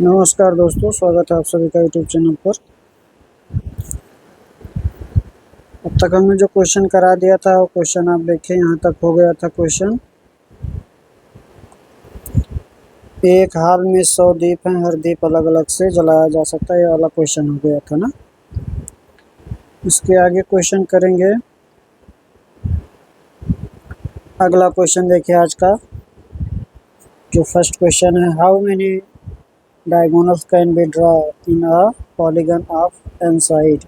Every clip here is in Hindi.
नमस्कार दोस्तों, स्वागत है आप सभी का यूट्यूब चैनल पर। अब तक हमने जो क्वेश्चन करा दिया था वो क्वेश्चन आप देखें, यहाँ तक हो गया था क्वेश्चन। एक हाल में 100 दीप हैं, हर दीप अलग अलग से जलाया जा सकता है, ये वाला क्वेश्चन हो गया था ना। इसके आगे क्वेश्चन करेंगे। अगला क्वेश्चन देखिए आज का, जो फर्स्ट क्वेश्चन है, how many diagonals can be draw in a polygon of n side.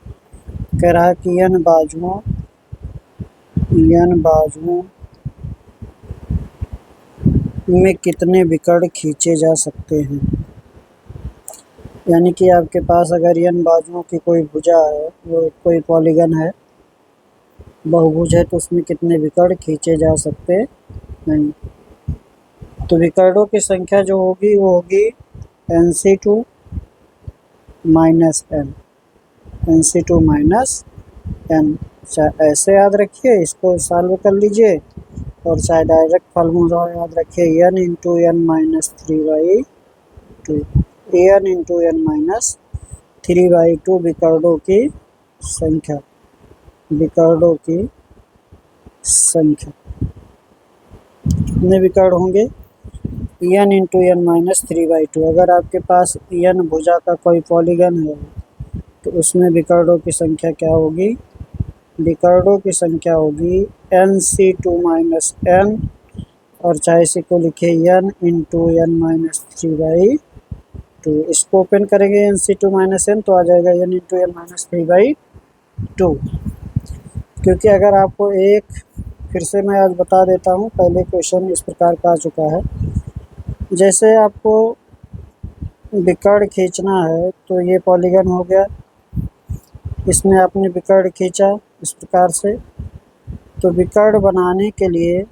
कह रहा है कि n बाजुओं में कितने विकर्ण खींचे जा सकते हैं। यानी कि आपके पास अगर n बाजुओं की कोई भुजा है, वो कोई पॉलीगन है, बहुभुज है, तो उसमें कितने विकर्ण खींचे जा सकते हैं। तो विकर्णों की संख्या जो होगी वो होगी NC2 माइनस n। ऐसे याद रखिए, इसको सॉल्व कर लीजिए, और चाहे डायरेक्ट फॉर्मूला याद रखिए n into n minus 3/2, n into n minus 3/2 विकर्णों की संख्या। कितने विकर्ण होंगे? n into n minus 3/2। अगर आपके पास n भुजा का कोई पॉलीगन है तो उसमें विकर्णों की संख्या क्या होगी? विकर्णों की संख्या होगी NC2 माइनस n, और चाहे इसी को लिखे n इंटू n माइनस 3/2। इसको ओपन करेंगे NC2 माइनस n तो आ जाएगा n इंटू n माइनस 3/2। क्योंकि अगर आपको एक फिर से मैं आज बता देता हूँ, पहले क्वेश्चन इस प्रकार का आ चुका है। जैसे आपको विकर्ण खींचना है तो ये पॉलीगन हो गया, इसमें आपने विकर्ण खींचा इस प्रकार से। तो विकर्ण बनाने के लिए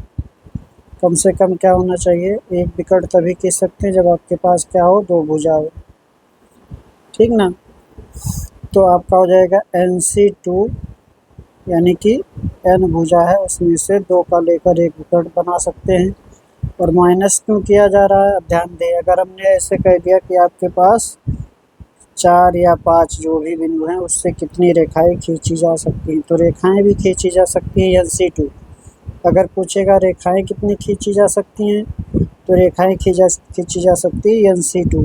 कम से कम क्या होना चाहिए? एक विकर्ण तभी खींच सकते हैं जब आपके पास क्या हो? दो भुजा हो, ठीक ना। तो आपका हो जाएगा NC2, यानी कि n भुजा है, उसमें से दो का लेकर एक विकर्ण बना सकते हैं। और माइनस क्यों किया जा रहा है? अब ध्यान दें, अगर हमने ऐसे कह दिया कि आपके पास 4 या 5 जो भी बिंदु हैं उससे कितनी रेखाएं खींची जा सकती हैं, तो रेखाएं भी खींची जा सकती हैं NC2। अगर पूछेगा रेखाएं कितनी खींची जा सकती हैं, तो रेखाएं खींची जा सकती है NC2।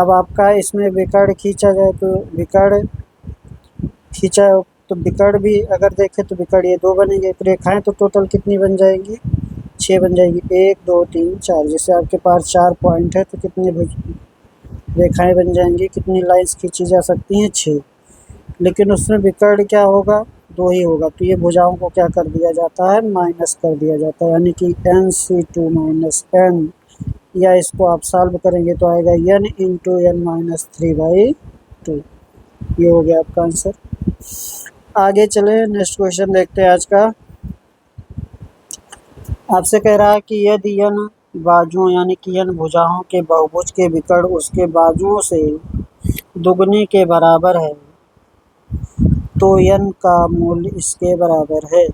अब आपका इसमें विकर्ण खींचा जाए तो विकर्ण खींचा, तो विकर्ण भी अगर देखें तो विकर्ण ये 2 बनेंगे, तो रेखाएं तो टोटल कितनी बन जाएंगी? 6 बन जाएगी। 1 2 3 4। जैसे आपके पास 4 पॉइंट है तो कितनी रेखाएं बन जाएंगी, कितनी लाइंस खींची जा सकती हैं? 6। लेकिन उसमें विकर्ण क्या होगा? 2 ही होगा। तो ये भुजाओं को क्या कर दिया जाता है? माइनस कर दिया जाता है, यानी कि NC2 माइनस n, या इसको आप सॉल्व करेंगे तो आएगा n इंटू n माइनस 3/2। ये हो गया आपका आंसर। आगे चले, नेक्स्ट क्वेश्चन देखते हैं आज का। आपसे कह रहा है कि यदि n बाजुओं यानी कि n भुजाओं के बहुभुज के विकर्ण उसके बाजुओं से दुगने के बराबर है तो n का मूल्य इसके बराबर है,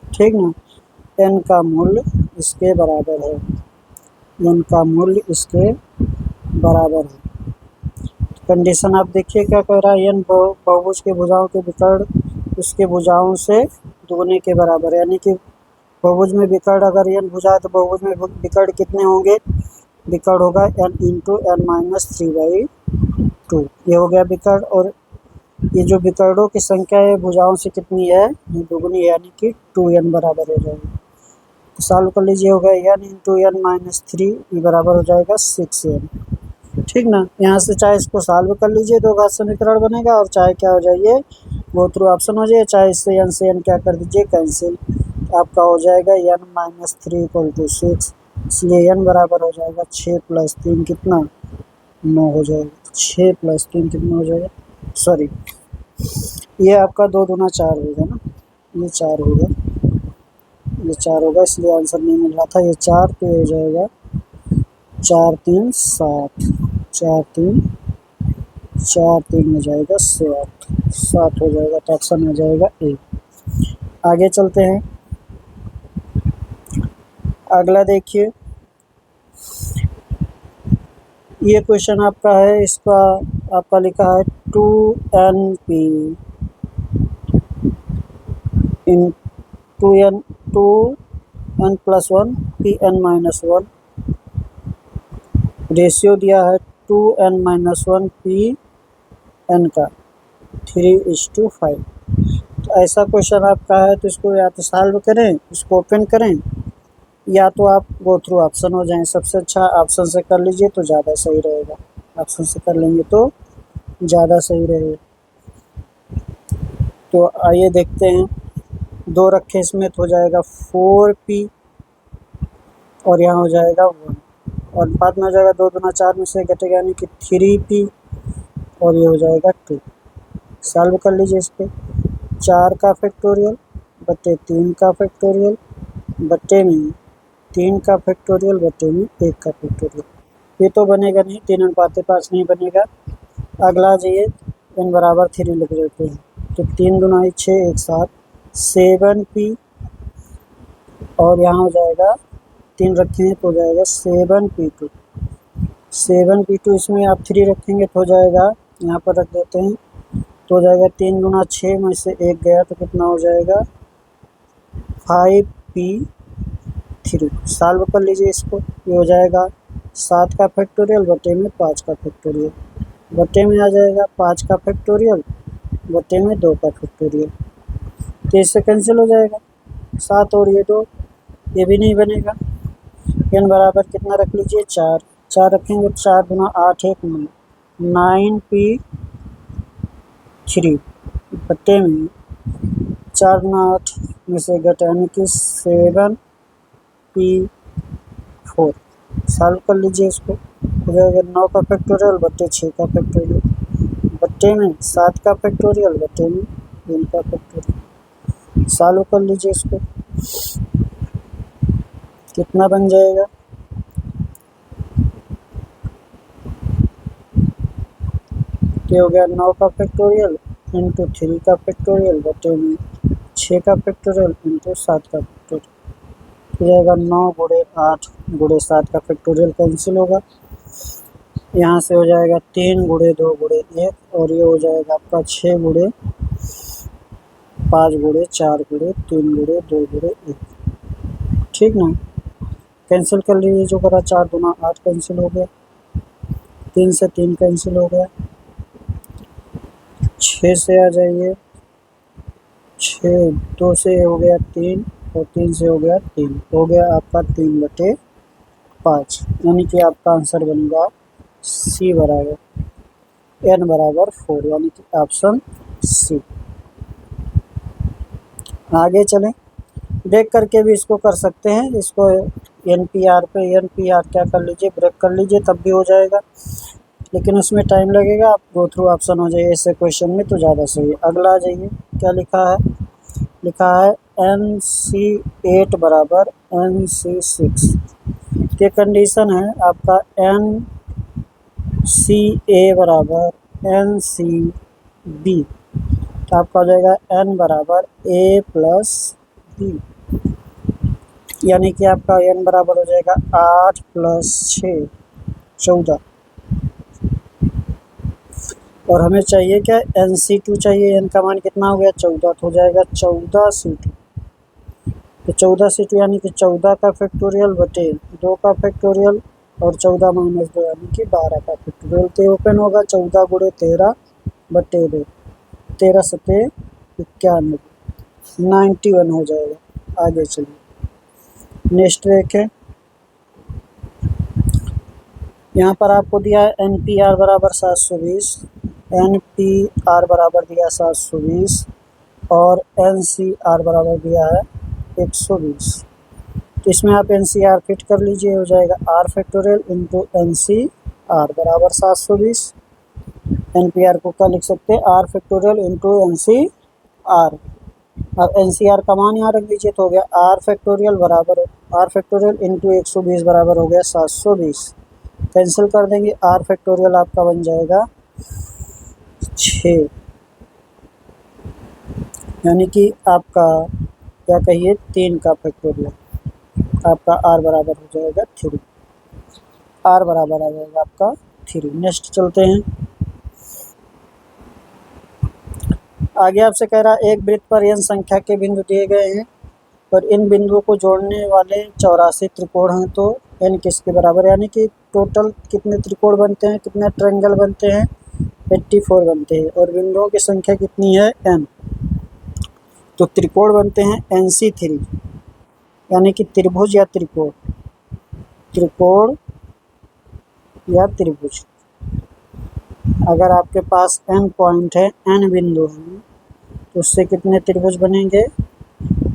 ठीक ना। n का मूल्य इसके बराबर है, n का मूल्य इसके बराबर है। कंडीशन आप देखिए क्या कह रहा है? n बहुभुज के भुजाओं के विकर्ण उसके भुजाओं से दुगने के बराबर है, यानी कि बहुभुज में विकर्ण अगर n भुजा है तो बहुभुज में विकर्ण कितने होंगे? विकर्ण होगा n इंटू n माइनस 3/2। ये हो गया विकर्ण। और ये जो विकर्णों की संख्या है भुजाओं से कितनी है? दुगनी है, यानी कि 2n बराबर हो जाएगा। तो सॉल्व कर लीजिए, होगा n इंटू n माइनस 3, ये बराबर हो जाएगा 6n, ठीक ना। यहाँ से चाहे इसको सॉल्व कर लीजिए, दो घात समीकरण बनेगा, और चाहे क्या हो जाइए, वो थ्रू ऑप्शन हो जाए, चाहे इससे n से n क्या कर दीजिए? कैंसिल। आपका हो जाएगा n माइनस 3 इक्वल टू 6, इसलिए n बराबर हो जाएगा 6 प्लस 3 कितना? 9 हो जाएगा। 6 प्लस 3 कितना हो जाएगा? सॉरी, ये आपका 2 दूना 4 होगा ना, ये 4 होगा, ये 4 होगा, इसलिए आंसर नहीं मिल रहा था। ये 4 तो हो जाएगा 4 3 7, 4 3 हो जाएगा 7 हो जाएगा, तो ऑप्शन आ जाएगा ए। आगे चलते हैं, अगला देखिए। ये क्वेश्चन आपका है, इसका आपका लिखा है 2np इन 2n+1 pn-1 रेशियो दिया है 2n-1 pn का 3:5। तो ऐसा क्वेश्चन आपका है तो इसको या तो सॉल्व करें, इसको ओपन करें, या तो आप गो थ्रू ऑप्शन हो जाएं। सबसे अच्छा ऑप्शन से कर लीजिए तो ज़्यादा सही रहेगा, ऑप्शन से कर लेंगे तो ज़्यादा सही रहेगा। तो आइए देखते हैं, 2 रखे इसमें तो हो जाएगा 4p और यहाँ हो जाएगा 1 और बाद में हो जाएगा 2 दूना 4 में से घटेगा यानी कि 3p और ये हो जाएगा 2। सॉल्व कर लीजिए इस पर, 4 का फैक्टोरियल बटे 3 का फैक्टोरियल बटे में 3 का फैक्टोरियल बटे में 1 का फैक्टोरियल। ये तो बनेगा नहीं, 3:5 नहीं बनेगा। अगला जाइए, n बराबर 3 लिख देते हैं तो 3 दूना 6 1 7 7p और यहाँ हो जाएगा 3 रखेंगे तो हो जाएगा 7p2। 7p2 इसमें आप 3 रखेंगे तो हो जाएगा, यहाँ पर रख देते हैं तो हो जाएगा 3 दूना 6 में से 1 गया तो कितना हो जाएगा 5p3। सॉल्व कर लीजिए इसको, ये हो जाएगा 7 का फैक्टोरियल बटे में 5 का फैक्टोरियल बटे में आ जाएगा 5 का फैक्टोरियल बटे में 2 का फैक्टोरियल। तो इससे कैंसिल हो जाएगा 7 और ये 2, ये भी नहीं बनेगा। n बराबर कितना रख लीजिए 4 रखेंगे, 4 दूना 8 1 9p3 बटे में 4 दूना 8 में से घटा यानी कि 7p4। सॉल्व कर लीजिए इसको, हो जाएगा 9 का फैक्टोरियल बटे 6 का फैक्टोरियल बटे में 7 का फैक्टोरियल बटे में 3 का फैक्टोरियल। सॉल्व कर लीजिए इसको, कितना बन जाएगा ये हो गया 9 का फैक्टोरियल इंटू 3 का फैक्टोरियल बटे में 6 का फैक्टोरियल इंटू 7 का फैक्टोरियल। हो जाएगा 9 गुणे 8 गुणे 7 का फैक्टोरियल कैंसिल होगा, यहाँ से हो जाएगा 3 गुणे 2 गुणे 1 और ये हो जाएगा आपका 6 गुणे 5 गुणे 4 गुणे 3 गुणे 2 गुणे 1। ठीक ना, कैंसिल कर लीजिए जो करा, 4 दूना 8 कैंसिल हो गया, 3 से 3 कैंसिल हो गया, 6 से आ जाइए 6 2 से हो गया 3 और 3 से हो गया 3, हो गया आपका 3/5 यानी कि आपका आंसर बनेगा सी बराबर n बराबर 4 यानी कि ऑप्शन सी। आगे चलें, ब्रेक करके भी इसको कर सकते हैं, इसको NPR पे NPR क्या कर लीजिए ब्रेक कर लीजिए तब भी हो जाएगा, लेकिन उसमें टाइम लगेगा। आप गो थ्रू ऑप्शन हो जाइए ऐसे क्वेश्चन में तो ज़्यादा सही है। अगला आ जाइए, क्या लिखा है, लिखा है NC8 बराबर NC6। ये कंडीशन है आपका NCA बराबर NCB, तो आपका हो जाएगा n बराबर a प्लस b यानी कि आपका n बराबर हो जाएगा 8 + 6 14 और हमें चाहिए क्या NC2 चाहिए, n का मान कितना हो गया 14, तो हो जाएगा 14C2। तो 14C2 यानी कि 14 का फैक्टोरियल बटे 2 का फैक्टोरियल और 14 - 2 यानी कि 12 का फैक्टोरियल। तो ओपन होगा 14 गुणे 13 बटे 2, 13 सते 91 91 हो जाएगा। आगे चलिए, नेक्स्ट एक है, यहाँ पर आपको दिया है NPR बराबर 720, NPR बराबर दिया 720 और NCR बराबर दिया है 120। तो इसमें आप NCR फिट कर लीजिए, हो जाएगा R फैक्टोरियल इंटू NCR बराबर 720। NPR को क्या लिख सकते हैं, R फैक्टोरियल इंटू NCR। अब NCR का मान यहाँ रख दीजिए तो हो गया R फैक्टोरियल बराबर R फैक्टोरियल इंटू 120 बराबर हो गया 720। कैंसिल कर देंगे, R फैक्टोरियल आपका बन जाएगा 6 यानी कि आपका क्या कहिए 3 का फैक्टोरियल, आपका R बराबर हो जाएगा 3, R बराबर आ जाएगा आपका 3। नेक्स्ट चलते हैं। आगे आपसे कह रहा है एक वृत्त पर n संख्या के बिंदु दिए गए हैं और इन बिंदुओं को जोड़ने वाले 84 त्रिकोण हैं, तो n किसके बराबर, यानी कि टोटल कितने त्रिकोण बनते हैं, कितने ट्रायंगल बनते हैं, 84 बनते हैं और बिंदुओं की संख्या कितनी है, n। तो त्रिकोण बनते हैं NC3, यानी कि त्रिभुज या त्रिकोण, त्रिकोण या त्रिभुज। अगर आपके पास n पॉइंट है, n बिंदु हैं, तो उससे कितने त्रिभुज बनेंगे,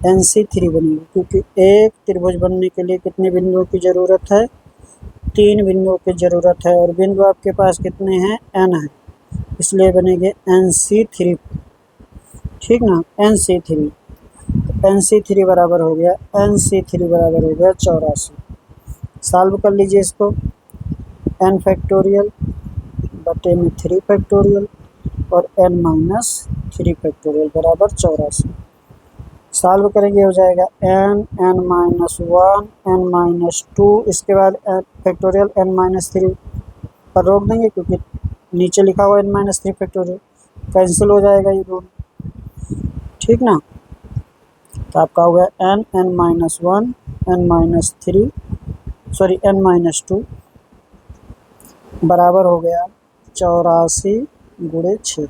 NC3 बनेंगे, क्योंकि एक त्रिभुज बनने के लिए कितने बिंदुओं की ज़रूरत है, 3 बिंदुओं की ज़रूरत है और बिंदु आपके पास कितने हैं, n है, इसलिए बनेंगे NC3। ठीक ना, NC3। NC3 बराबर हो गया, NC3 बराबर हो गया 84। सॉल्व कर लीजिए इसको, n फैक्टोरियल बटे में 3 फैक्टोरियल और n-3 फैक्टोरियल बराबर 84। सॉल्व करेंगे हो जाएगा n, n-1, n-2, इसके बाद फैक्टोरियल n-3 पर रोक देंगे क्योंकि नीचे लिखा हुआ n-3 फैक्टोरियल, कैंसिल हो जाएगा ये दोनों। ठीक ना, तो आपका हो गया n, n-1, n-3 sorry n-2 बराबर हो गया 84 गुणे 6।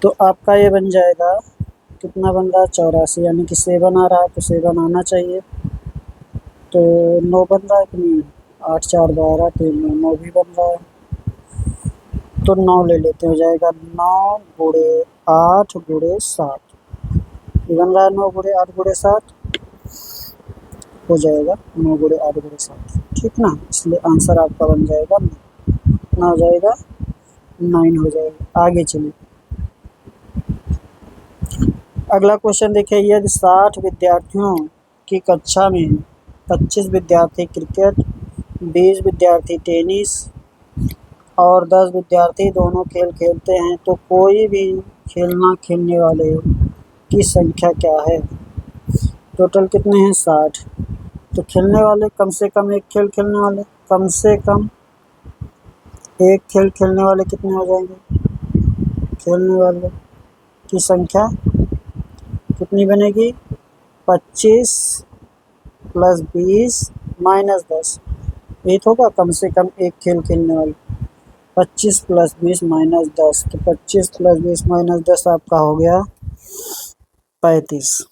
तो आपका ये बन जाएगा, कितना बन रहा है, 84, यानी कि 7 आ रहा है, तो 7 आना चाहिए। तो 9 बन रहा है कि नहीं, 8 4 12 3 9, 9 भी बन रहा है, तो 9 ले लेते हो जाएगा 9 गुणे 8 गुणे 7, ये बन रहा है 9 गुणे 8 गुणे 7 हो जाएगा 9 गुणे 8 गुणे 7। ठीक ना, इसलिए आंसर आपका बन जाएगा कितना हो जाएगा, 9 हो जाएगा। आगे चलिए, अगला क्वेश्चन देखिए, यदि 60 विद्यार्थियों की कक्षा में 25 विद्यार्थी क्रिकेट, 20 विद्यार्थी टेनिस और 10 विद्यार्थी दोनों खेल खेलते हैं, तो कोई भी खेल ना खेलने वाले की संख्या क्या है। टोटल कितने हैं, 60। तो खेलने वाले कम से कम एक खेल खेलने वाले, कम से कम एक खेल खेलने वाले कितने हो जाएंगे, खेलने वाले की संख्या कितनी बनेगी, 25 + 20 - 10, ये तो होगा कम से कम एक खेल खेलने वाले, 25 + 20 - 10, तो 25 + 20 - 10 आपका हो गया 35।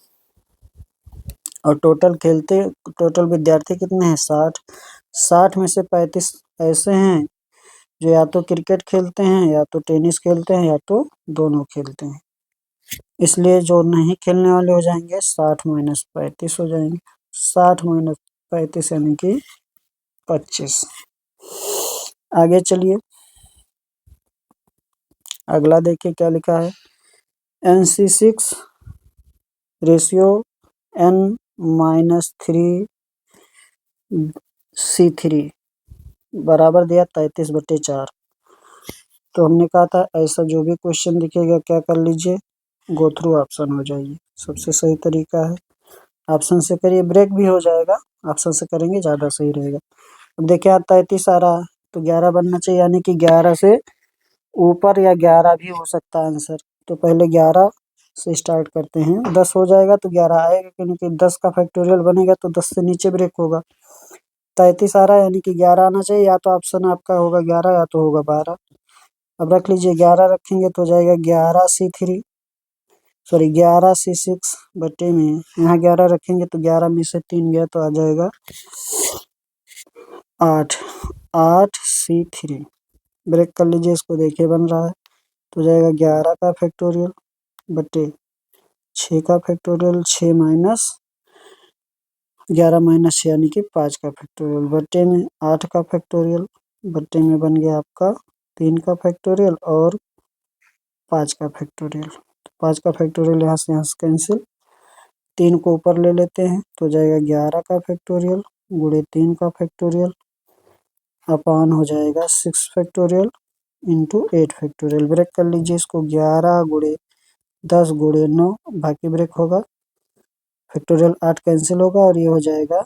और टोटल विद्यार्थी कितने हैं, 60। 60 में से 35 ऐसे हैं जो या तो क्रिकेट खेलते हैं, या तो टेनिस खेलते हैं, या तो दोनों खेलते हैं, इसलिए जो नहीं खेलने वाले हो जाएंगे 60 - 35 हो जाएंगे, 60 - 35 यानी कि 25। आगे चलिए, अगला देखिए क्या लिखा है, NC6 रेशियो n-3C3 बराबर दिया 33/4। तो हमने कहा था ऐसा जो भी क्वेश्चन दिखेगा क्या कर लीजिए, गो थ्रू ऑप्शन हो जाइए, सबसे सही तरीका है। ऑप्शन से करिए, ब्रेक भी हो जाएगा, ऑप्शन से करेंगे ज़्यादा सही रहेगा। अब देखिए यहाँ 33 आ रहा है, तो 11 बनना चाहिए, यानी कि 11 से ऊपर या 11 भी हो सकता है आंसर। तो पहले 11 से स्टार्ट करते हैं, 10 हो जाएगा तो 11 आएगा, क्योंकि 10 का फैक्टोरियल बनेगा तो 10 से नीचे ब्रेक होगा। 33 आ रहा है, यानी कि 11 आना चाहिए, या तो ऑप्शन आपका होगा 11 या तो होगा 12। अब रख लीजिए, 11 रखेंगे तो हो जाएगा 11C3 सॉरी 11C6 बटे में, यहाँ 11 रखेंगे तो 11 में से 3 गया तो आ जाएगा 8, 8C3। ब्रेक कर लीजिए इसको, देखिए बन रहा है, तो जाएगा 11 का फैक्टोरियल बटे 6 का फैक्टोरियल, 6 माइनस 11 - 6 यानी कि 5 का फैक्टोरियल बटे में 8 का फैक्टोरियल बटे में बन गया आपका 3 का फैक्टोरियल और 5 का फैक्टोरियल। तो 5 का फैक्टोरियल यहाँ से कैंसिल, 3 को ऊपर ले लेते हैं तो जाएगा 11 का फैक्टोरियल गुणे 3 का फैक्टोरियल अपान हो जाएगा 6 फैक्टोरियल इंटू 8 फैक्टोरियल। ब्रेक कर लीजिए इसको, 11 गुणे 10 गुणे 9, बाकी ब्रेक होगा, फैक्टोरियल 8 कैंसिल होगा और ये हो जाएगा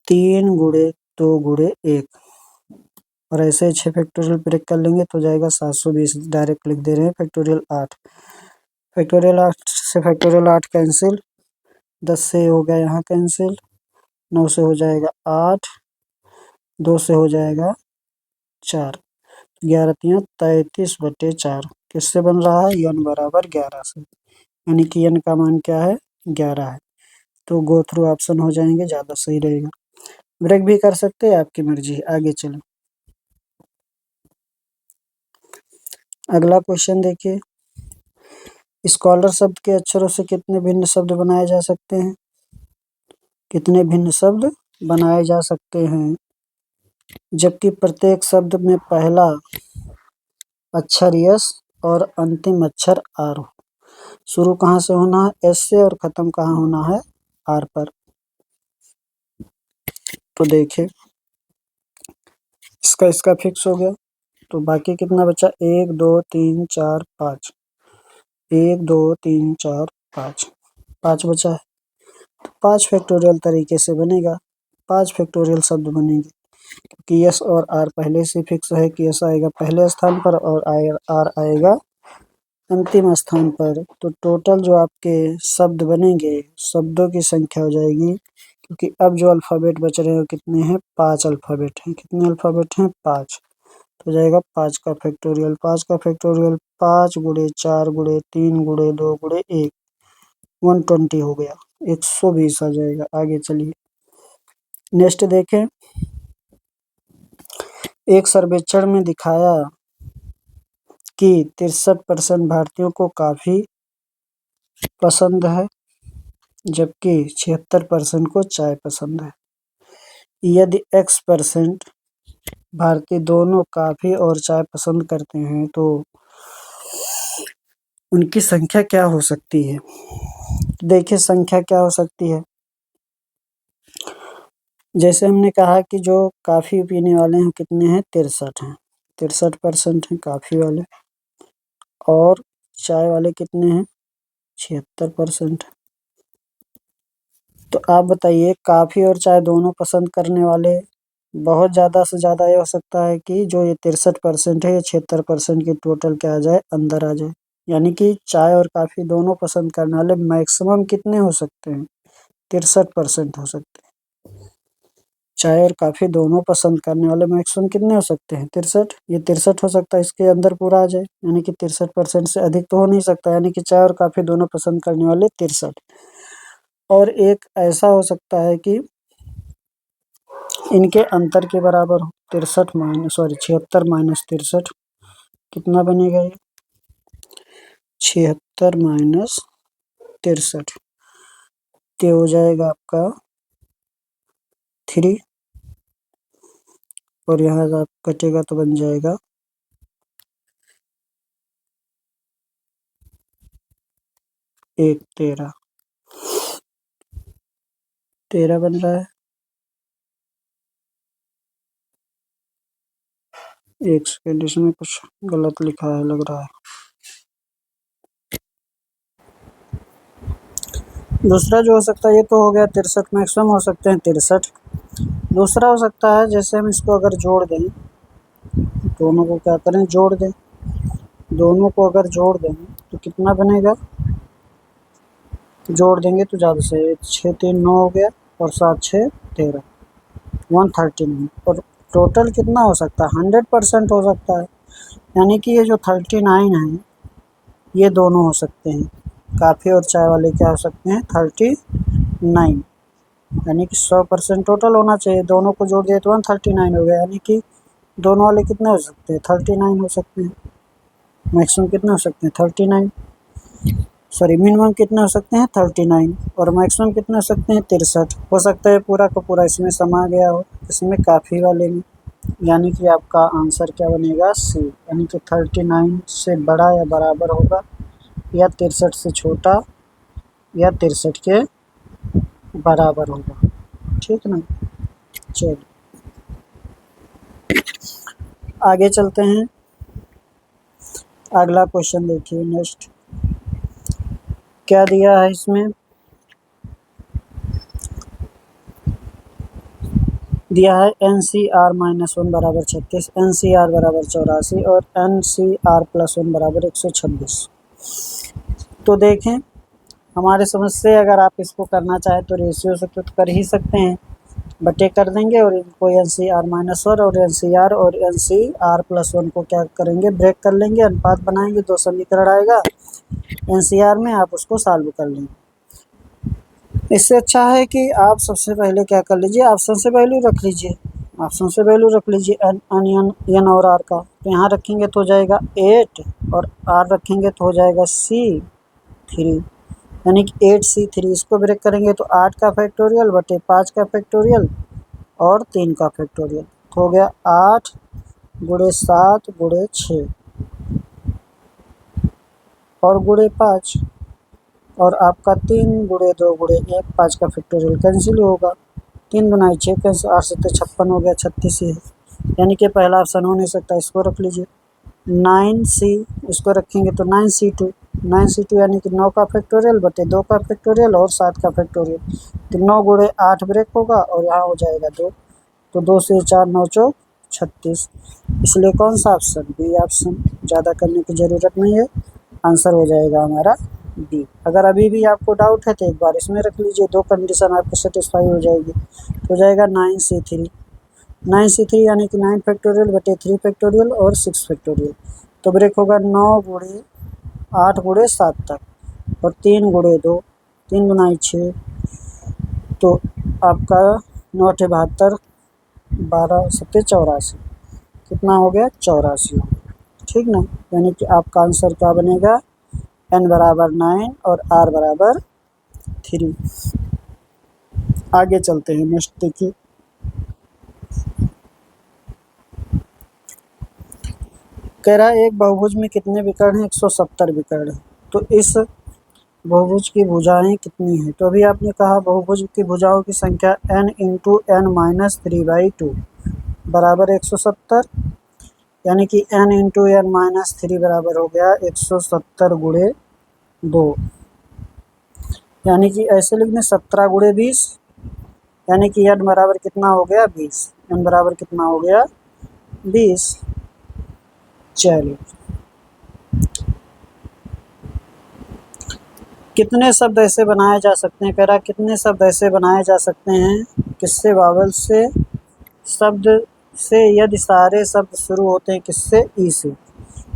3 गुणे 2 गुणे 1, और ऐसे 6 फैक्टोरियल ब्रेक कर लेंगे तो जाएगा 720, डायरेक्ट लिख दे रहे हैं फैक्टोरियल 8। फैक्टोरियल 8 से फैक्टोरियल 8 कैंसिल, 10 से हो गया यहाँ कैंसिल, 9 से हो जाएगा 8, 2 से हो जाएगा 4, 11 तियाँ 33/4। किससे बन रहा है? n बराबर 11 से, यानी कि n का मान क्या है? 11 है। तो गो थ्रू ऑप्शन हो जाएंगे, ज़्यादा सही रहेगा। ब्रेक भी कर सकते हैं, आपकी मर्जी है। आगे चलो, अगला क्वेश्चन देखिए। स्कॉलर शब्द के अक्षरों से कितने भिन्न शब्द बनाए जा सकते हैं? कितने भिन्न शब्द बनाए जा सकते हैं, जबकि प्रत्येक शब्द में पहला अक्षर यस और अंतिम अक्षर आर हो। शुरू कहाँ से होना है? एस से, और खत्म कहाँ होना है? आर पर। तो देखिए, इसका फिक्स हो गया, तो बाकी कितना बचा? 1 2 3 4 5, 1 2 3 4 5, 5 बचा है। तो 5 फैक्टोरियल तरीके से बनेगा, 5 फैक्टोरियल शब्द बनेंगे, क्योंकि यस और आर पहले से फिक्स है कि यस आएगा पहले स्थान पर और आर आएगा अंतिम स्थान पर। तो टोटल जो आपके शब्द बनेंगे, शब्दों की संख्या हो जाएगी, क्योंकि अब जो अल्फ़ाबेट बच रहे हैं कितने हैं? 5 अल्फ़ाबेट हैं। कितने अल्फ़ाबेट हैं? 5। तो जाएगा 5 का फैक्टोरियल, 5 का फैक्टोरियल 5 गुणे 4 गुणे 3 गुणे 2 गुणे 1, 120 हो गया, 120 आ जाएगा। आगे चलिए, नेक्स्ट देखें। एक सर्वेक्षण में दिखाया कि 63% भारतीयों को कॉफी पसंद है, जबकि 76% को चाय पसंद है। यदि X% भारतीय दोनों कॉफी और चाय पसंद करते हैं तो उनकी संख्या क्या हो सकती है? देखिए, संख्या क्या हो सकती है। जैसे हमने कहा कि जो कॉफी पीने वाले हैं कितने हैं? 63 हैं, 63% हैं कॉफी वाले, और चाय वाले कितने हैं? 76%। तो आप बताइए, कॉफी और चाय दोनों पसंद करने वाले बहुत ज़्यादा से ज़्यादा ये हो सकता है कि जो ये 63% है, ये 76% की टोटल क्या आ जाए? अंदर आ जाए। यानी कि चाय और कॉफी दोनों पसंद करने वाले मैक्सिमम कितने हो सकते हैं? 63% हो सकते हैं। चाय और कॉफी दोनों पसंद करने वाले मैक्सिमम कितने हो सकते हैं? 63। ये 63 हो सकता है, इसके अंदर पूरा आ जाए, यानी कि 63% से अधिक तो हो नहीं सकता, यानी कि चाय और कॉफी दोनों पसंद करने वाले 63। और एक ऐसा हो सकता है कि इनके अंतर के बराबर हो, 76 माइनस 63 कितना बनेगा? ये 76 माइनस 63 ते हो जाएगा आपका 3, और यहाँ आप कटेगा तो बन जाएगा 1, 13 बन रहा है। एक सेकेंड, इसमें कुछ गलत लिखा है लग रहा है। दूसरा जो हो सकता है, ये तो हो गया 63, मैक्सिमम हो सकते हैं 63। दूसरा हो सकता है, जैसे हम इसको अगर जोड़ दें, दोनों को क्या करें? जोड़ दें। दोनों को अगर जोड़ दें तो कितना बनेगा? जोड़ देंगे तो ज़्यादा से 6 3 9 हो गया, और 7 6 13, 139। और टोटल कितना हो सकता है? 100% हो सकता है, यानी कि ये जो 39 है, ये दोनों हो सकते हैं। कॉफ़ी और चाय वाले क्या हो सकते हैं? 39, यानी कि 100% टोटल होना चाहिए। दोनों को जोड़ दिए तो 139 हो गया, यानी कि दोनों वाले कितने हो सकते हैं? 39 हो सकते हैं। मैक्सिमम कितने हो सकते हैं? 39, सॉरी मिनिमम कितने हो सकते हैं? 39, और मैक्सिमम कितने हो सकते हैं? 63। हो सकता है पूरा का पूरा इसमें समा गया हो, इसमें कॉफ़ी वाले में। यानी कि आपका आंसर क्या बनेगा? सी, यानी कि 39 से बड़ा या बराबर होगा, या 63 से छोटा, या 63 के बराबर होगा। ठीक ना? चलिए आगे चलते हैं। अगला क्वेश्चन देखिए, नेक्स्ट क्या दिया है इसमें। दिया है NCR-1 बराबर 36, NCR बराबर 84 और NCR+1 बराबर 126। तो देखें हमारे समझ से अगर आप इसको करना चाहें तो रेशियो से तो कर ही सकते हैं, बटे कर देंगे और इनको NCR-1 और NCR और NCR+1 को क्या करेंगे, ब्रेक कर लेंगे, अनुपात बनाएंगे, 2 समीकरण आएगा NCR में, आप उसको सॉल्व कर लेंगे। इससे अच्छा है कि आप सबसे पहले क्या कर लीजिए, ऑप्शन से वैल्यू रख लीजिए, ऑप्शन से वैल्यू रख लीजिए एन और आर का। तो यहाँ रखेंगे तो हो जाएगा 8 और आर रखेंगे तो हो जाएगा C3, यानी कि 8C3। इसको ब्रेक करेंगे तो 8 का फैक्टोरियल बटे 5 का फैक्टोरियल और 3 का फैक्टोरियल, तो हो गया 8 गुणे 7 गुणे 6 और गुणे 5 और आपका 3 गुणे 2 गुणे 1, 5 का फैक्टोरियल कैंसिल होगा, 3 गुना 6 कैंसिल, 8 से 56 हो गया, 36 ही है, यानी कि पहला ऑप्शन हो नहीं सकता। इसको रख लीजिए 9C, इसको रखेंगे तो 9C2, 9C2 यानी कि 9 का फैक्टोरियल बटे 2 का फैक्टोरियल और 7 का फैक्टोरियल, तो 9 गुणे 8 ब्रेक होगा और यहाँ हो जाएगा 2, तो 2 से 4 9 चौक 36, इसलिए कौन सा ऑप्शन, बी ऑप्शन, ज़्यादा करने की ज़रूरत नहीं है, आंसर हो जाएगा हमारा बी। अगर अभी भी आपको डाउट है तो एक बार इसमें रख लीजिए, 2 कंडीशन आपकी सेटिस्फाई हो जाएगी, तो हो जाएगा 9C3, 9C3 यानी कि 9 फैक्टोरियल बटे 3 फैक्टोरियल और 6 फैक्टोरियल, तो ब्रेक होगा 9 गुणे 8 गुणे 7 तक और 3 गुणे 2, 3 गुना 6, तो आपका 9 8 72, 12 7 84, कितना हो गया 84, ठीक ना, यानी कि आपका आंसर क्या बनेगा, n बराबर 9 और r बराबर 3। आगे चलते हैं, नेक्स्ट देखिए, कह रहा है एक बहुभुज में कितने विकर्ण हैं, 170 विकर्ण हैं, तो इस बहुभुज की भुजाएं कितनी हैं, तो अभी आपने कहा बहुभुज की भुजाओं की संख्या n × n-3/2 बराबर 170, यानी कि n × n-3 बराबर हो गया 170 गुणे 2, यानी कि ऐसे लिखने 17 गुणे 20, यानी कि n बराबर कितना हो गया 20, n बराबर कितना हो गया 20। चलिए, कितने शब्द ऐसे बनाए जा सकते हैं, कह रहा कितने शब्द ऐसे बनाए जा सकते हैं, किससे, वावल से, शब्द से, यदि सारे शब्द शुरू होते हैं किससे, ई से,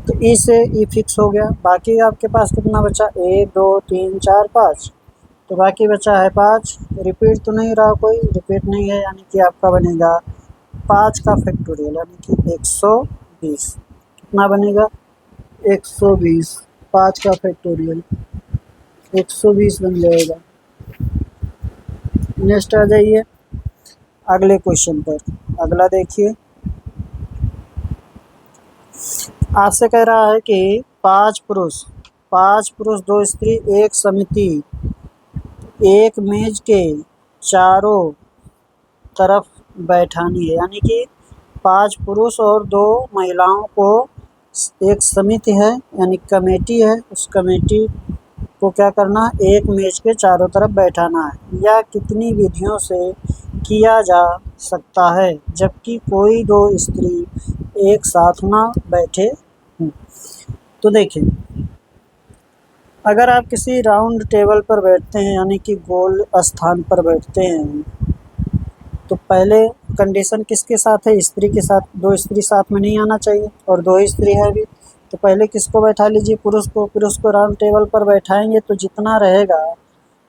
तो ई से ई फिक्स हो गया, बाकी आपके पास कितना बचा, 1 2 3 4 5, तो बाकी बचा है 5, रिपीट तो नहीं रहा, कोई रिपीट नहीं है, यानी कि आपका बनेगा 5 का फैक्टोरियल, यानी कि 120, कितना बनेगा 120, 5 का फैक्टोरियल 120 बन जाएगा। नेक्स्ट आ जाइए अगले क्वेश्चन पर, अगला देखिए, आपसे कह रहा है कि 5 पुरुष 2 स्त्री एक समिति एक मेज के चारों तरफ बैठानी है, यानी कि 5 पुरुष और 2 महिलाओं को एक समिति है, यानी कमेटी है, उस कमेटी को क्या करना है, एक मेज के चारों तरफ बैठाना है, या कितनी विधियों से किया जा सकता है जबकि कोई 2 स्त्री एक साथ ना बैठे हों। तो देखिए, अगर आप किसी राउंड टेबल पर बैठते हैं, यानी कि गोल स्थान पर बैठते हैं, तो पहले कंडीशन किसके साथ है, स्त्री के साथ, 2 स्त्री साथ में नहीं आना चाहिए और 2 ही स्त्री है भी, तो पहले किसको बैठा लीजिए, पुरुष को राउंड टेबल पर बैठाएंगे तो जितना रहेगा,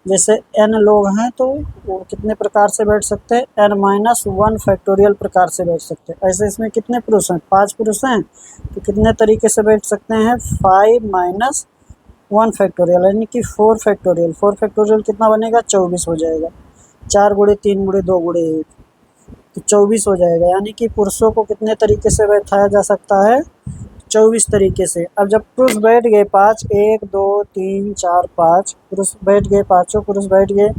जैसे n लोग हैं तो वो कितने प्रकार से बैठ सकते हैं, n-1 फैक्टोरियल प्रकार से बैठ सकते हैं, ऐसे इसमें कितने पुरुष हैं, 5 पुरुष हैं, तो कितने तरीके से बैठ सकते हैं, 5-1 फैक्टोरियल, यानी कि 4 फैक्टोरियल, 4 फैक्टोरियल कितना बनेगा 24 हो जाएगा, 4 गुणे 3 गुणे 2 गुणे 1, तो 24 हो जाएगा, यानी कि पुरुषों को कितने तरीके से बैठाया जा सकता है, 24 तरीके से। अब जब पुरुष बैठ गए 5, 1 2 3 4 5 पुरुष बैठ गए, 5 पुरुष बैठ गए,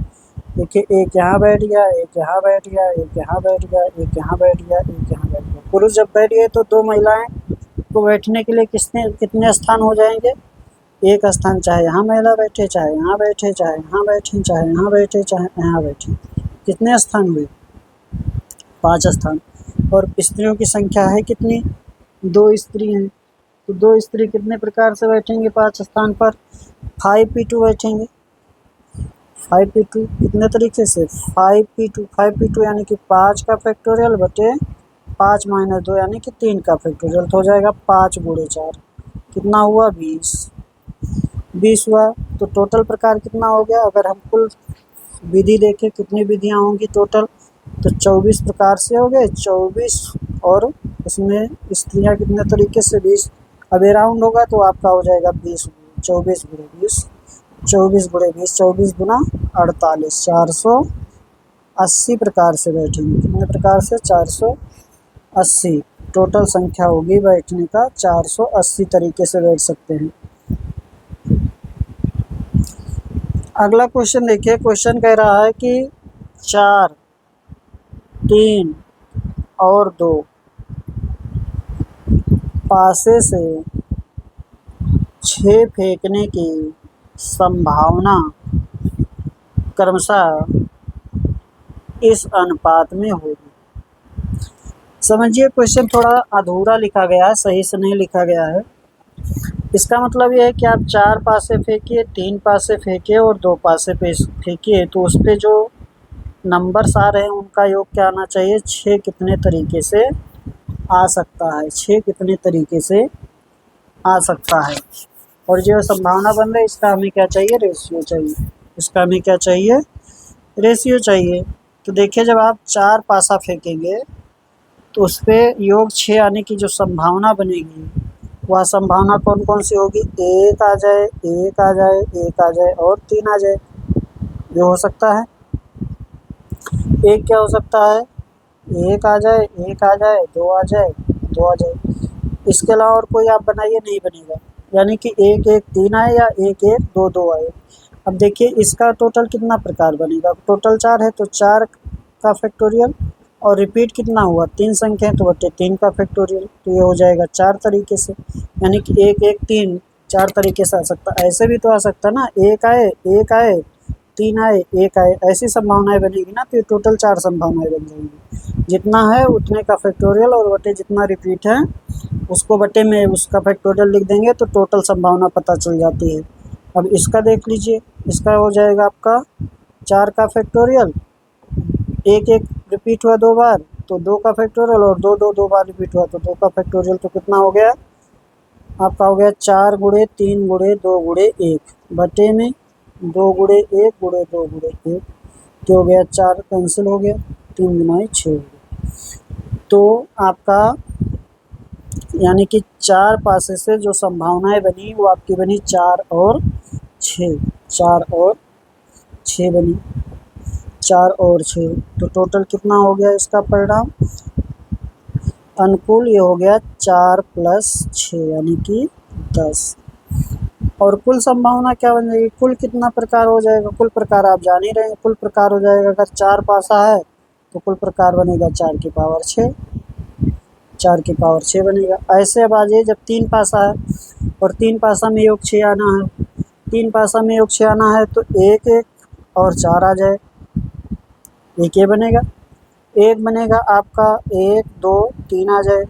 देखिए एक यहाँ बैठ गया, एक यहाँ बैठ गया, एक यहाँ बैठ गया, एक यहाँ बैठ गया, एक यहाँ बैठ गया, पुरुष जब बैठ गए तो 2 महिलाएं को बैठने के लिए कितने स्थान हो जाएंगे, एक स्थान, चाहे यहाँ महिला बैठे, चाहे यहाँ बैठे, चाहे यहाँ बैठे, चाहे यहाँ बैठे, चाहे यहाँ बैठे, कितने स्थान हुए 5 स्थान। और स्त्रियों की संख्या है कितनी? 2 स्त्री हैं, तो 2 स्त्री कितने प्रकार से बैठेंगे 5 स्थान पर? 5p2 बैठेंगे। 5p2 कितने तरीके से? 5p2 यानी कि 5 का फैक्टोरियल बटे 5 - 2 यानी कि 3 का फैक्टोरियल, तो हो जाएगा 5 × 4 कितना हुआ? 20 हुआ। तो टोटल प्रकार कितना हो गया? अगर हम कुल विधि देखें कितनी विधियां होंगी टोटल, तो 24 प्रकार से हो गए 24, और उसमें स्त्रियां कितने तरीके से? 20। अब ये राउंड होगा तो आपका हो जाएगा 20, 24 × 20, 24 × 20, 24 × 48, 480 प्रकार से बैठेंगे। कितने प्रकार से? 480। टोटल संख्या होगी बैठने का 480 तरीके से बैठ सकते हैं। अगला क्वेश्चन देखिए। क्वेश्चन कह रहा है कि 4, 3 और 2 पासे से 6 फेंकने की संभावना क्रमशः इस अनुपात में होगी। समझिए क्वेश्चन थोड़ा अधूरा लिखा गया है, सही से नहीं लिखा गया है। इसका मतलब यह है कि आप 4 पासे फेंकिए, 3 पासे फेंकिए और 2 पासे पे फेंकिए, तो उस पर जो नंबर्स आ रहे हैं उनका योग क्या आना चाहिए? 6 कितने तरीके से आ सकता है, 6 कितने तरीके से आ सकता है। और जो संभावना बन रही है इसका हमें क्या चाहिए? रेशियो चाहिए। इसका हमें क्या चाहिए? रेशियो चाहिए। तो देखिए जब आप 4 पासा फेंकेंगे तो उस पर योग 6 आने की जो संभावना बनेगी वह संभावना कौन कौन सी होगी? 1 आ जाए, 1 आ जाए, 1 आ जाए और 3 आ जाए। ये हो सकता है। एक क्या हो सकता है? 1 आ जाए, 1 आ जाए, 2 आ जाए, 2 आ जाए। इसके अलावा और कोई आप बनाइए, नहीं बनेगा। यानी कि 1 1 3 आए या 1 1 2 2 आए। अब देखिए इसका टोटल कितना प्रकार बनेगा? टोटल 4 है तो 4 का फैक्टोरियल, और रिपीट कितना हुआ? 3 संख्या है तो बटे 3 का फैक्टोरियल, तो ये हो जाएगा 4 तरीके से। यानी कि 1 1 3 4 तरीके से आ सकता। ऐसे भी तो आ सकता ना, 1 आए, 1 आए, 3 आए, 1 आए, ऐसी संभावनाएं बनेगी ना, तो ये टोटल 4 संभावनाएं बन जाएंगी। जितना है उतने का फैक्टोरियल, और बटे जितना रिपीट है उसको बटे में उसका फैक्टोरियल लिख देंगे तो टोटल संभावना पता चल जाती है। अब इसका देख लीजिए, इसका हो जाएगा आपका 4 का फैक्टोरियल, 1 1 रिपीट हुआ 2 बार तो 2 का फैक्टोरियल, और 2 2 2 बार रिपीट हुआ तो 2 का फैक्टोरियल। तो कितना हो गया आपका? हो गया 4 × 3 × 2 × 1 बटे में 2 × 1 × 2 × 1, तो हो गया 4 कैंसिल हो गया, 3 × 6 हो गया। तो आपका यानी कि 4 पासे से जो संभावनाएं बनी वो आपकी बनी 4 और 6, 4 और 6 बनी, 4 और 6। तो टोटल कितना हो गया इसका परिणाम? अनुकूल ये हो गया 4 + 6 यानी कि 10। और कुल संभावना क्या बन जाएगी? कुल कितना प्रकार हो जाएगा? कुल प्रकार आप जान ही रहे हैं, कुल प्रकार हो जाएगा अगर 4 पासा है तो कुल प्रकार बनेगा 4 की पावर 6, 4 की पावर 6 बनेगा। ऐसे अब आ जाइए जब 3 पासा है और 3 पासा में योग 6 आना है, 3 पासा में योग 6 आना है तो 1 1 और 4 आ जाए, एक ये बनेगा। एक बनेगा आपका 1 2 3 आ जाए।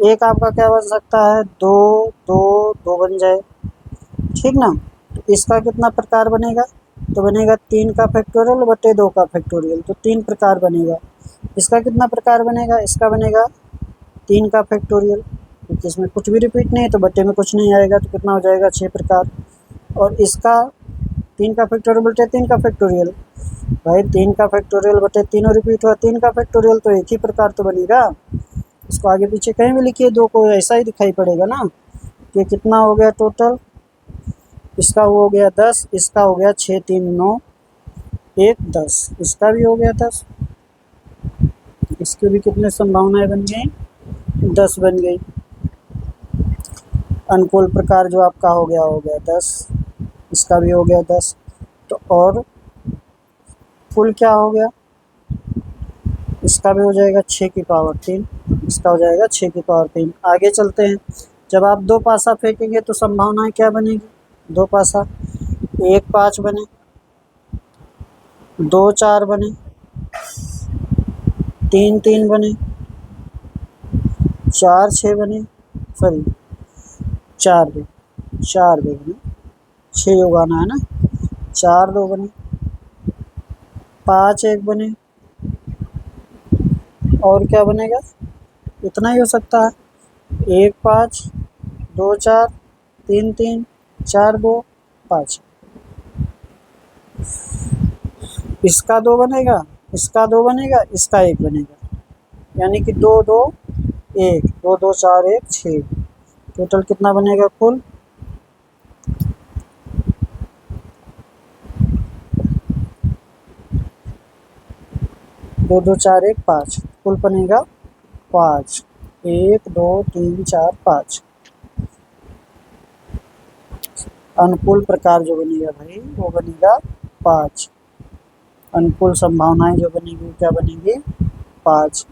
एक आपका क्या बन सकता है? 2 2 2 बन जाए, ठीक ना। तो इसका कितना प्रकार बनेगा? तो बनेगा 3 का फैक्टोरियल बटे 2 का फैक्टोरियल, तो 3 प्रकार बनेगा। इसका कितना प्रकार बनेगा? इसका बनेगा 3 का फैक्टोरियल, क्योंकि इसमें कुछ भी रिपीट नहीं है तो बटे में कुछ नहीं आएगा, तो कितना हो जाएगा? 6 प्रकार। और इसका 3 का फैक्टोरियल बटे 3 का फैक्टोरियल, भाई 3 का फैक्टोरियल बटे तीनों रिपीट हुआ 3 का फैक्टोरियल, तो एक ही प्रकार तो बनेगा। इसको आगे पीछे कहीं भी लिखिए, 2 को ऐसा ही दिखाई पड़ेगा ना। ये कितना हो गया टोटल? इसका हो गया 10, इसका हो गया 6 3 9 1 10, इसका भी हो गया 10। इसके भी कितने संभावनाएं बन गई? 10 बन गई। अनुकूल प्रकार जो आपका हो गया 10, इसका भी हो गया 10। तो और कुल क्या हो गया? इसका भी हो जाएगा 6 की पावर 3, इसका हो जाएगा 6 की पावर 3। आगे चलते हैं। जब आप 2 पासा फेंकेंगे तो संभावनाएं क्या बनेगी? 2 पासा 1 5 बने, 2 4 बने, तीन तीन बने, चार छः बने, सॉरी चार दो बने, छः उगाना है ना, चार दो बने, पाँच एक बने, और क्या बनेगा, इतना ही हो सकता है, एक पाँच, दो चार, तीन तीन, चार दो, पाँच। इसका दो बनेगा, इसका दो बनेगा, इसका एक बनेगा, यानी कि दो दो एक, दो दो चार एक छः, टोटल कितना बनेगा कुल, दो दो चार एक पाँच, कुल बनेगा पाँच, एक दो तीन चार पाँच। अनुकूल प्रकार जो बनेगा भाई वो बनेगा पाँच, अनुकूल संभावनाएं जो बनेगी वो क्या बनेगी, पाँच,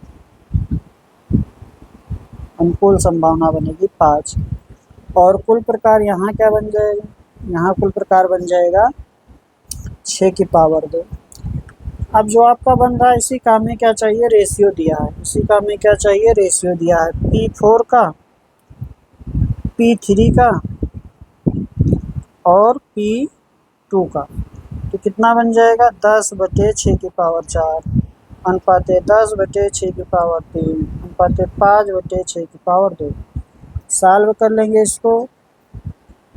अनुकूल संभावना बनेगी पाँच। और कुल प्रकार यहाँ क्या बन जाएगा, यहाँ कुल प्रकार बन जाएगा 6 की पावर 2। अब जो आपका बन रहा है इसी का हमें क्या चाहिए, रेशियो दिया है, इसी का हमें क्या चाहिए, रेशियो दिया है, P4 का, P3 का और P2 का। तो कितना बन जाएगा, 10/6 की पावर 4 अनुपाते 10/6 की पावर 3 अनुपाते 5/6 की पावर 2। सॉल्व कर लेंगे इसको,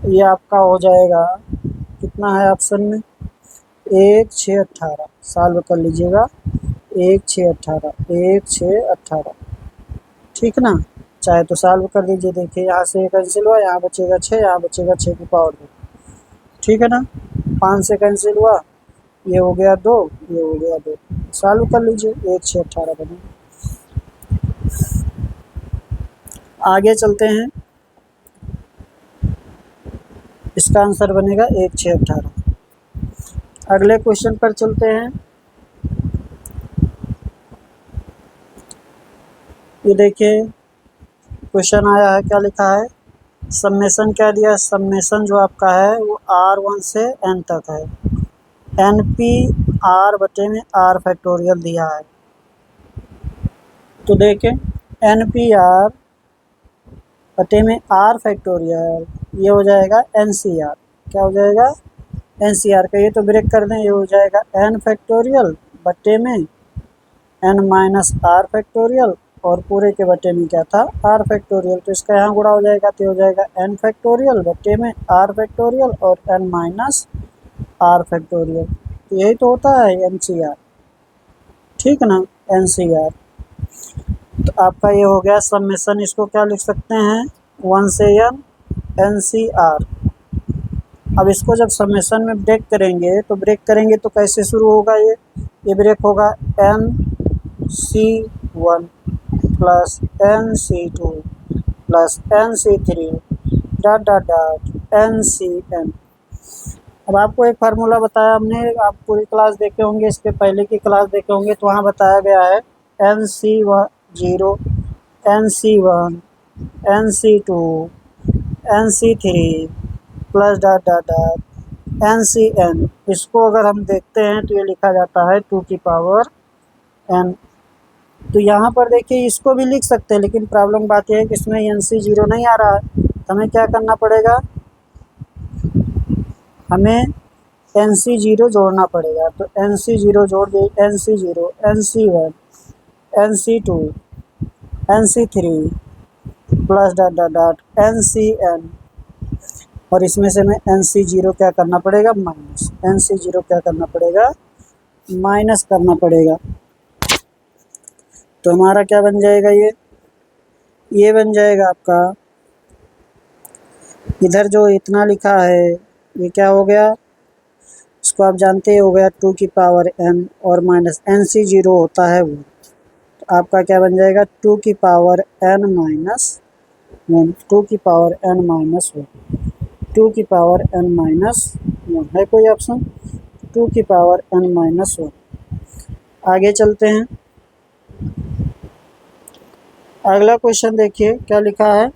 ये आपका हो जाएगा, कितना है ऑप्शन में, 1 6 18। सॉल्व कर लीजिएगा, 1 6 18, 1 6 18, ठीक ना, चाहे तो सॉल्व कर दीजिए। देखिए यहाँ से कैंसिल हुआ, यहाँ बचेगा 6, यहाँ बचेगा 6 की पावर 2, ठीक है ना, 5 से कैंसिल हुआ, ये हो गया 2, ये हो गया 2, सॉल्व कर लीजिए, 1 6 18 बने। आगे चलते हैं, इसका आंसर बनेगा 1 6 18। अगले क्वेश्चन पर चलते हैं। ये देखिए क्वेश्चन आया है, क्या लिखा है, समेशन क्या दिया, समेशन जो आपका है वो R1 से N तक है, NP R बटे में R फैक्टोरियल दिया है। तो देखें NP R बटे में R फैक्टोरियल, ये हो जाएगा NCR, क्या हो जाएगा, NCR का, ये तो ब्रेक कर दें, ये हो जाएगा N फैक्टोरियल बटे में N माइनस R फैक्टोरियल, और पूरे के बटे में क्या था, R फैक्टोरियल। तो इसका यहाँ गुणा हो जाएगा, तो हो जाएगा N फैक्टोरियल बटे में R फैक्टोरियल और N माइनस R फैक्टोरियल। तो यही तो होता है NCR, ठीक ना, NCR। तो आपका ये हो गया समेशन, इसको क्या लिख सकते हैं, 1 से N NCR। अब इसको जब समेशन में ब्रेक करेंगे, तो ब्रेक करेंगे तो कैसे शुरू होगा, ये ब्रेक होगा NC1 plus NC2 plus NC3 dot dot dot NCN। अब आपको एक फार्मूला बताया हमने, आप पूरी क्लास देखे होंगे, इसके पहले की क्लास देखे होंगे, तो वहाँ बताया गया है NC0 NC1 NC2 NC3 plus dot dot dot NCN। इसको अगर हम देखते हैं तो ये लिखा जाता है 2 की पावर N। तो यहाँ पर देखिए इसको भी लिख सकते हैं, लेकिन प्रॉब्लम बात यह है कि इसमें NC0 नहीं आ रहा है, तो हमें क्या करना पड़ेगा, हमें NC0 जोड़ना पड़ेगा। तो NC0 जोड़ दे, NC0 NC1 NC2 NC3 plus dot dot dot NCN, और इसमें से हमें NC0 क्या करना पड़ेगा, माइनस, NC0 क्या करना पड़ेगा, माइनस करना पड़ेगा। तो हमारा क्या बन जाएगा, ये बन जाएगा आपका, इधर जो इतना लिखा है ये क्या हो गया, इसको आप जानते ही, हो गया 2 की पावर N और माइनस NC0 होता है वो, तो आपका क्या बन जाएगा, 2 की पावर N माइनस 1, 2 की पावर N माइनस 1, 2 की पावर N माइनस 1 है कोई ऑप्शन, 2 की पावर N माइनस 1। आगे चलते हैं, अगला क्वेश्चन देखिए क्या लिखा है,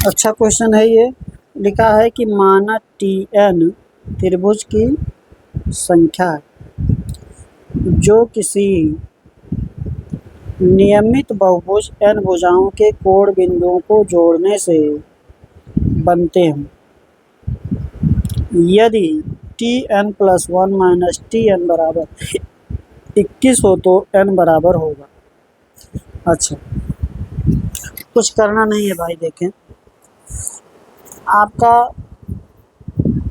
अच्छा क्वेश्चन है ये। लिखा है कि माना Tn त्रिभुज की संख्या है, जो किसी नियमित बहुभुज n भुजाओं के कोण बिंदुओं को जोड़ने से बनते हैं। यदि Tn + 1 - Tn बराबर 21 हो तो n बराबर होगा। अच्छा, कुछ करना नहीं है भाई। देखें, आपका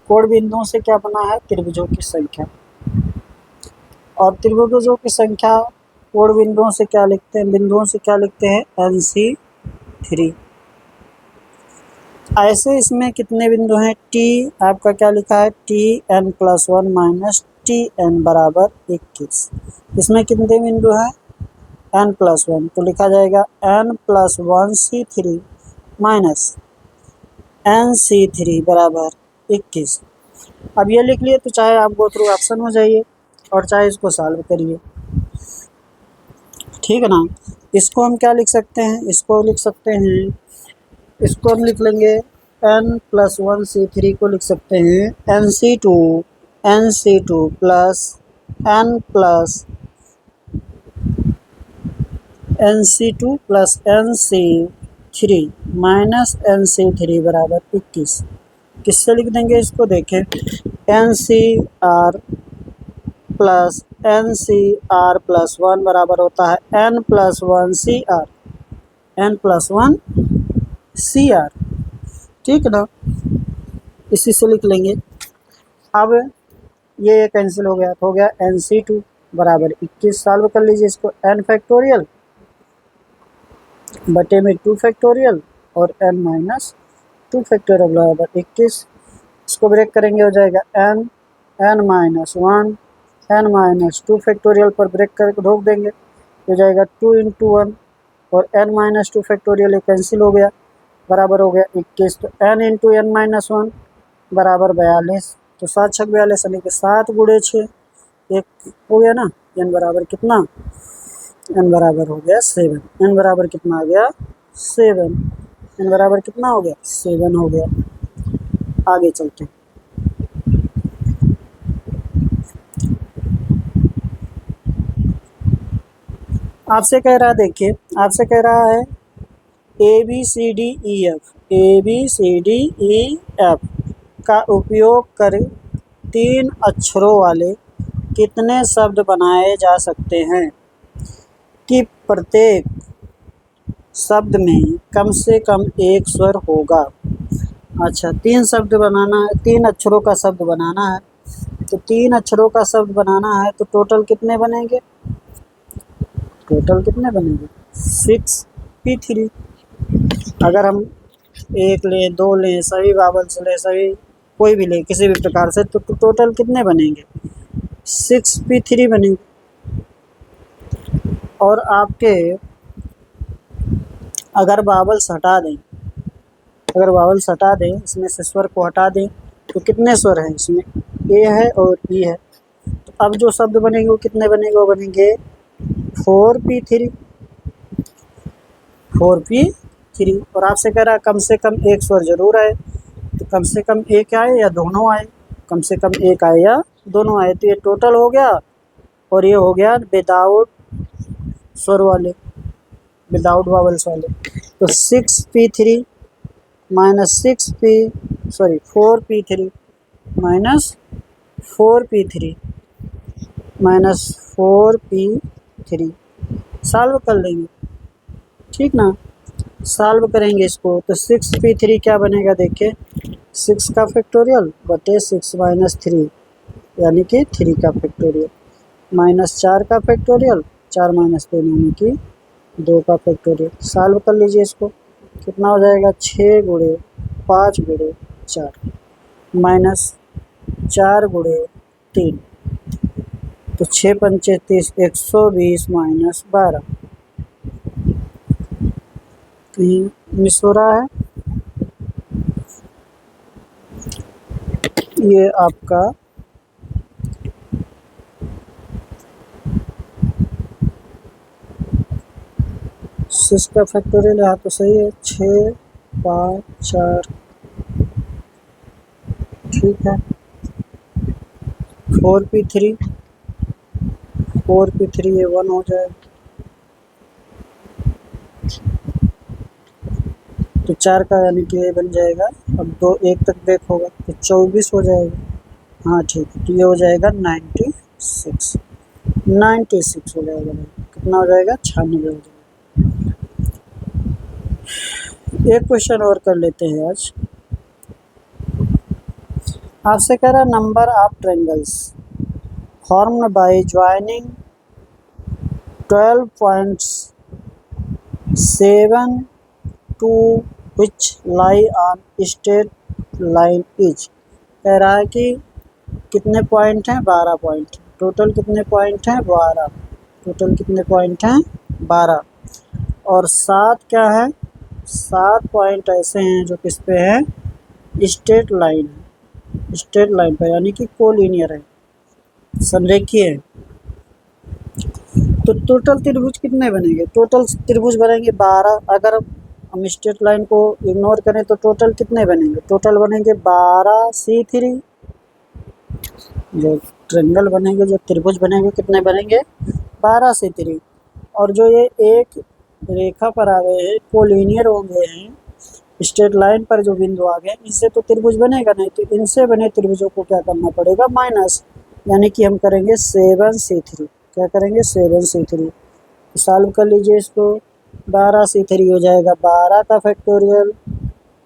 कोण बिंदुओं से क्या बना है? त्रिभुजों की संख्या। और त्रिभुजों की संख्या कोण बिंदुओं से क्या लिखते हैं? बिंदुओं से क्या लिखते हैं? NC3। ऐसे इसमें कितने बिंदु हैं? T आपका क्या लिखा है? Tn + 1 - Tn बराबर 21। इसमें कितने बिंदु हैं? n + 1, तो लिखा जाएगा n + 1C3 - NC3 बराबर 21। अब ये लिख लिए तो चाहे आप गो थ्रू ऑप्शन हो जाइए और चाहे इसको सॉल्व करिए, ठीक है ना। इसको हम क्या लिख सकते हैं? इसको लिख सकते हैं, इसको हम लिख लेंगे n + 1C3 को लिख सकते हैं NC2 + n + NC2 + NC3 - NC3 बराबर 21। किससे लिख देंगे इसको? देखें, NCr + NCr + 1 बराबर होता है n + 1Cr, n + 1Cr, ठीक ना। इसी से लिख लेंगे। अब ये कैंसिल हो गया, तो हो गया NC2 बराबर 21। सॉल्व कर लीजिए इसको, n फैक्टोरियल बटे में 2 फैक्टोरियल और n - 2 फैक्टोरियल बराबर 21। इसको ब्रेक करेंगे, हो जाएगा n - 1 n - 2 फैक्टोरियल पर ब्रेक करके ढोक देंगे, हो जाएगा 2 × 1 और n - 2 फैक्टोरियल ये कैंसिल हो गया, बराबर हो गया 21। तो n × n - 1 बराबर 42। तो 7 × 6 = 42, यानी कि 7 × 6 1 हो गया ना। n बराबर कितना? n बराबर हो गया 7। n बराबर कितना आ गया? 7। n बराबर कितना हो गया? 7 हो गया। आगे चलते हैं। आपसे कह रहा है, देखिए आपसे कह रहा है ABCDEF का उपयोग कर 3 अक्षरों वाले कितने शब्द बनाए जा सकते हैं कि प्रत्येक शब्द में कम से कम एक स्वर होगा। अच्छा, 3 शब्द बनाना है, 3 अक्षरों का शब्द बनाना है। तो 3 अक्षरों का शब्द बनाना है तो टोटल कितने बनेंगे? 6P3। अगर हम 1 लें, 2 लें, सभी वावल्स लें, सभी कोई भी लें किसी भी प्रकार से, तो टोटल कितने बनेंगे? 6P3 बनेंगे। और आपके अगर वावल्स हटा दें, इसमें से स्वर को हटा दें, तो कितने स्वर हैं इसमें? ए है और ई है। तो अब जो शब्द बनेंगे वो कितने बनेंगे? वो बनेंगे 4P3। और आपसे कह रहा है कम से कम एक स्वर जरूर आए, तो कम से कम एक आए या दोनों आए? कम से कम एक आए या दोनों आए। तो ये टोटल हो गया और ये हो गया विदाउट स्वर वाले, विदाउट वावल्स वाले। तो 4P3 -4P3 सॉल्व कर लेंगे, ठीक ना। सॉल्व करेंगे इसको तो 6P3 क्या बनेगा? देखिए, 6 का फैक्टोरियल बटे 6 - 3 यानी कि 3 का फैक्टोरियल, -4 का फैक्टोरियल, 4 - 3 यानी कि 2 का फैक्टोरियल। सॉल्व कर लीजिए इसको, कितना हो जाएगा? 6 × 5 × 4 -4 × 3, तो 6 × 5 = 30, 120 - 12। तो ये मिस हो रहा है। ये आपका सिक्स का फैक्टोरियल यहाँ तो सही है, 6 5 4, ठीक है। 4P3 4p3 ये 1 हो जाएगा, तो 4 का यानी कि ये बन जाएगा। अब 2 1 तक ब्रेक होगा तो 24 हो जाएगा। हाँ ठीक है, तो ये हो जाएगा 96 हो जाएगा। कितना हो जाएगा? 96 हो जाएगा। एक क्वेश्चन और कर लेते हैं आज। आपसे कह रहा है number of triangles formed by joining 12 points 7 to which lie on straight line is. कह रहा है कि कितने पॉइंट हैं? 12 पॉइंट। टोटल कितने पॉइंट हैं? 12। टोटल कितने पॉइंट हैं? 12। और 7 क्या है? 7 पॉइंट ऐसे हैं जो किस पे हैं? स्ट्रेट लाइन, स्ट्रेट लाइन पर, यानी कि कोलिनियर है, संरेखीय है। तो टोटल त्रिभुज कितने बनेंगे? टोटल त्रिभुज बनेंगे 12। अगर हम स्ट्रेट लाइन को इग्नोर करें तो टोटल कितने बनेंगे? टोटल बनेंगे 12c3। जो ट्रायंगल बनेंगे, जो त्रिभुज बनेंगे, कितने बनेंगे? 12c3। और जो ये एक रेखा पर आ गए हैं, कोलिनियर हो गए हैं, स्ट्रेट लाइन पर जो बिंदु आ गए, इससे तो त्रिभुज बनेगा नहीं। तो इनसे बने त्रिभुजों को क्या करना पड़ेगा? माइनस, यानी कि हम करेंगे 7c3। क्या करेंगे? 7c3। तो सॉल्व कर लीजिए इसको। 12c3 हो जाएगा 12 का फैक्टोरियल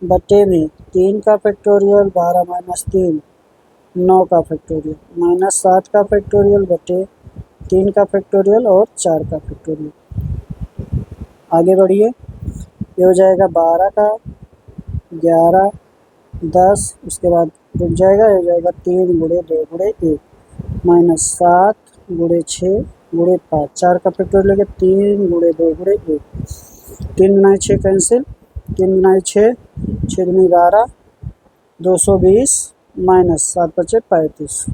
बटे में 3 का फैक्टोरियल, 12 माइनस 3 9 का फैक्टोरियल, माइनस 7 का फैक्टोरियल बटे 3 का फैक्टोरियल और 4 का फैक्टोरियल। आगे बढ़िए, ये हो जाएगा 12 का 11 10, उसके बाद रुक जाएगा, ये हो जाएगा 3 गुणे 2 गुणे 1 माइनस 7 गुणे 6 गुणे 5, 4 का फैक्टोरियल लेके 3 गुणे 2 गुणे 1, 3 गुना 6 कैंसिल, 3 गुना 6 6 गुनी 12 220 माइनस 7 बचे 35।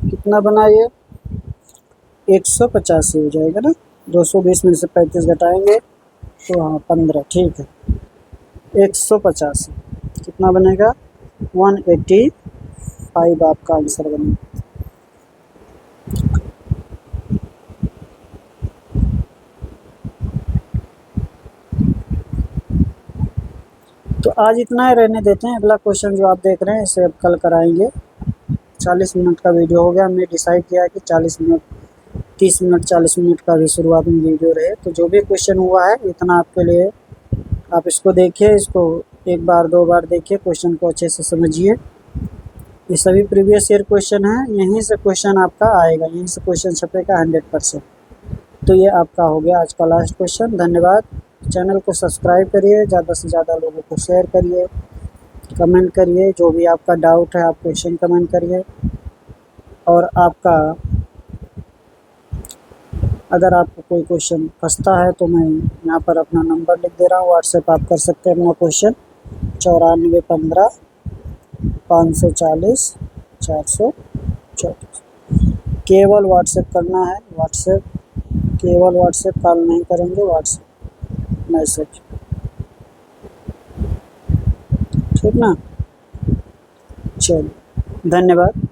कितना बना ये? 185 हो जाएगा ना। 220 में से 35 घटाएंगे तो हाँ 15, ठीक है। 185 कितना बनेगा? 185 आपका आंसर बनेगा। तो आज इतना ही रहने देते हैं। अगला क्वेश्चन जो आप देख रहे हैं इसे अब कल कराएंगे। 40 मिनट का वीडियो हो गया। हमने डिसाइड किया कि 40 मिनट 30 मिनट 40 मिनट का भी शुरुआत में वीडियो रहे। तो जो भी क्वेश्चन हुआ है इतना आपके लिए, आप इसको देखिए, इसको एक बार 2 बार देखिए, क्वेश्चन को अच्छे से समझिए। ये सभी प्रीवियस ईयर क्वेश्चन हैं, यहीं से क्वेश्चन आपका आएगा, यहीं से क्वेश्चन छपेगा 100%। तो ये आपका हो गया आज का लास्ट क्वेश्चन। धन्यवाद। चैनल को सब्सक्राइब करिए, ज़्यादा से ज़्यादा लोगों को शेयर करिए, कमेंट करिए, जो भी आपका डाउट है आप क्वेश्चन कमेंट करिए। और आपका अगर आपको कोई क्वेश्चन फंसता है तो मैं यहाँ पर अपना नंबर लिख दे रहा हूँ, व्हाट्सएप आप कर सकते हैं अपना क्वेश्चन 9415 540 434। केवल व्हाट्सएप करना है, व्हाट्सएप, केवल व्हाट्सएप, कॉल नहीं करेंगे, व्हाट्सएप मैसेज, ठीक ना। चलिए, धन्यवाद।